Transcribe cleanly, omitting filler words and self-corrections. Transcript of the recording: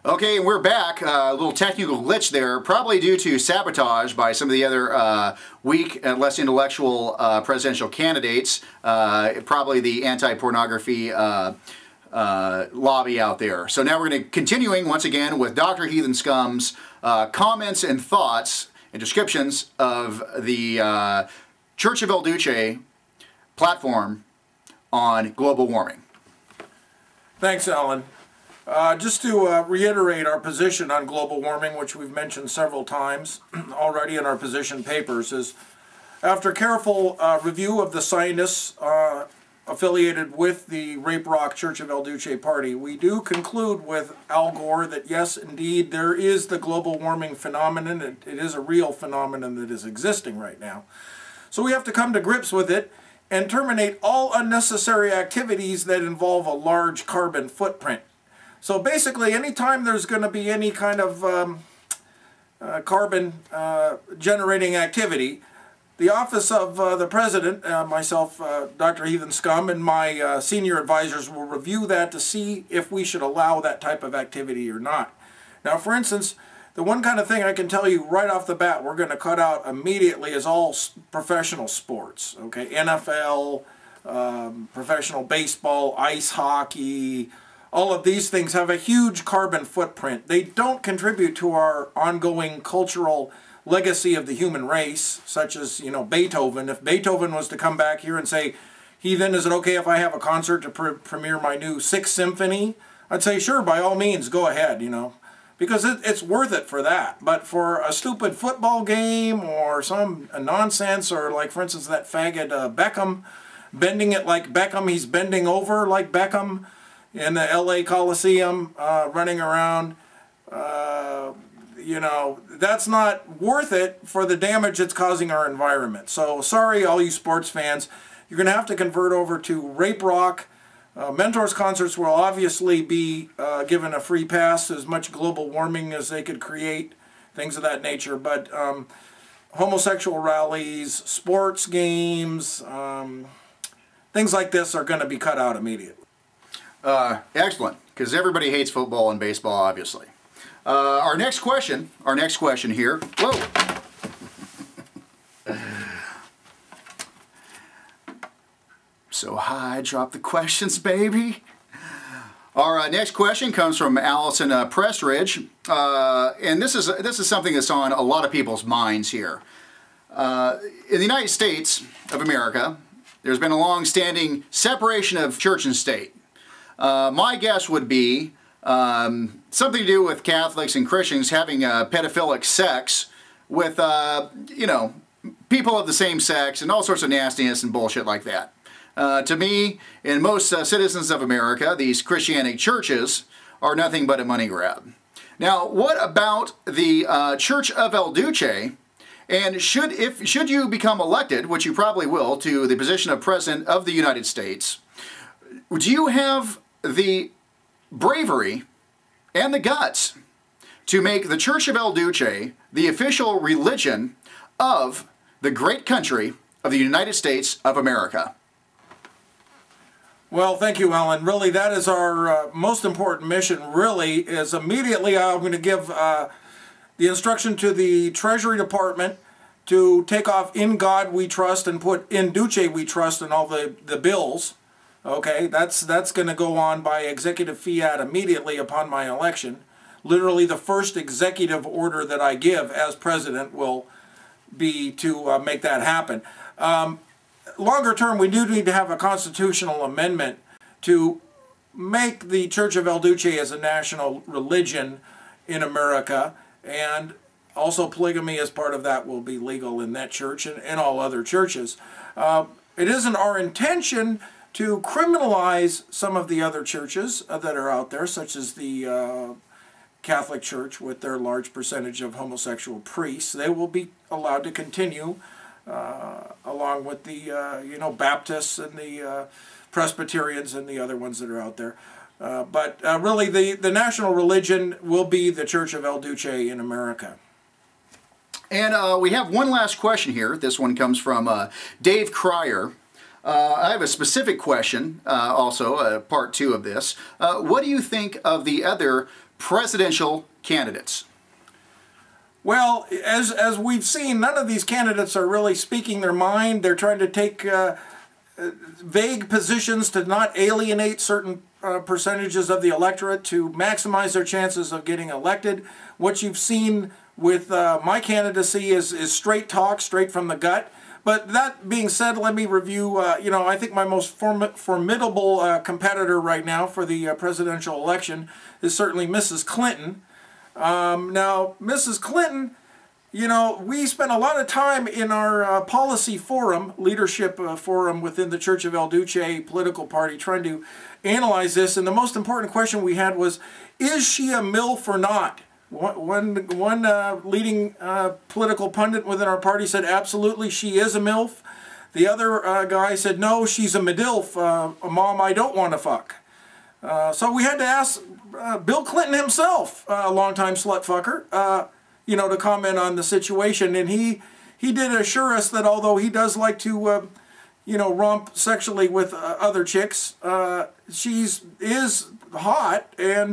Okay, and we're back. A little technical glitch there, probably due to sabotage by some of the other weak and less intellectual presidential candidates. Probably the anti-pornography lobby out there. So now we're going to continuing once again with Dr. Heathen Scum's comments and thoughts and descriptions of the Church of El Duce platform on global warming. Thanks, Alan. Just to reiterate our position on global warming, which we've mentioned several times already in our position papers, is after careful review of the scientists affiliated with the Rape Rock Church of El Duce party, we do conclude with Al Gore that yes, indeed, there is the global warming phenomenon. It is a real phenomenon that is existing right now. So we have to come to grips with it and terminate all unnecessary activities that involve a large carbon footprint. So basically, anytime there's going to be any kind of carbon generating activity, the Office of the President, myself, Dr. Heathen Scum, and my senior advisors will review that to see if we should allow that type of activity or not. Now, for instance, the one kind of thing I can tell you right off the bat we're going to cut out immediately is all professional sports, okay? NFL, professional baseball, ice hockey. All of these things have a huge carbon footprint. They don't contribute to our ongoing cultural legacy of the human race, such as, you know, Beethoven. If Beethoven was to come back here and say, Heathen, is it okay if I have a concert to premiere my new 6th Symphony? I'd say, sure, by all means, go ahead, you know, because it's worth it for that. But for a stupid football game or some nonsense, or like, for instance, that faggot Beckham, bending it like Beckham, he's bending over like Beckham, in the LA Coliseum, running around, you know, that's not worth it for the damage it's causing our environment. So sorry, all you sports fans, you're going to have to convert over to Rape Rock. Mentors concerts will obviously be given a free pass, as much global warming as they could create, things of that nature. But homosexual rallies, sports games, things like this are going to be cut out immediately. Excellent, because everybody hates football and baseball, obviously. Our next question here. Whoa. So high, drop the questions, baby. Our next question comes from Allison Pressridge, and this is something that's on a lot of people's minds here. In the United States of America, there's been a long-standing separation of church and state. My guess would be something to do with Catholics and Christians having pedophilic sex with, you know, people of the same sex and all sorts of nastiness and bullshit like that. To me, and most citizens of America, these Christianic churches are nothing but a money grab. Now, what about the Church of El Duce? And should you become elected, which you probably will, to the position of President of the United States, do you have the bravery and the guts to make the Church of El Duce the official religion of the great country of the United States of America? Well, thank you, Alan. Really, that is our most important mission, really, is immediately I'm going to give the instruction to the Treasury Department to take off "In God We Trust" and put "In Duce We Trust" in all the bills. Okay, that's going to go on by executive fiat immediately upon my election. Literally, the first executive order that I give as president will be to make that happen. Longer term, we do need to have a constitutional amendment to make the Church of El Duce as a national religion in America, and also polygamy as part of that will be legal in that church and all other churches. It isn't our intention to criminalize some of the other churches that are out there, such as the Catholic Church with their large percentage of homosexual priests. They will be allowed to continue along with the you know, Baptists and the Presbyterians and the other ones that are out there. But really the national religion will be the Church of El Duce in America. And we have one last question here. This one comes from Dave Cryer. I have a specific question, also, part 2 of this. What do you think of the other presidential candidates? Well, as we've seen, none of these candidates are really speaking their mind. They're trying to take vague positions to not alienate certain percentages of the electorate to maximize their chances of getting elected. What you've seen with my candidacy is straight talk, straight from the gut. But that being said, let me review, I think my most formidable competitor right now for the presidential election is certainly Mrs. Clinton. Now, Mrs. Clinton, we spent a lot of time in our policy forum, leadership forum within the Church of El Duce political party, trying to analyze this. And the most important question we had was, is she a MILF or not? One leading political pundit within our party said, absolutely, she is a MILF. The other guy said, no, she's a MIDILF, a mom I don't want to fuck. So we had to ask Bill Clinton himself, a longtime slut fucker, to comment on the situation. And he did assure us that although he does like to, romp sexually with other chicks, is hot and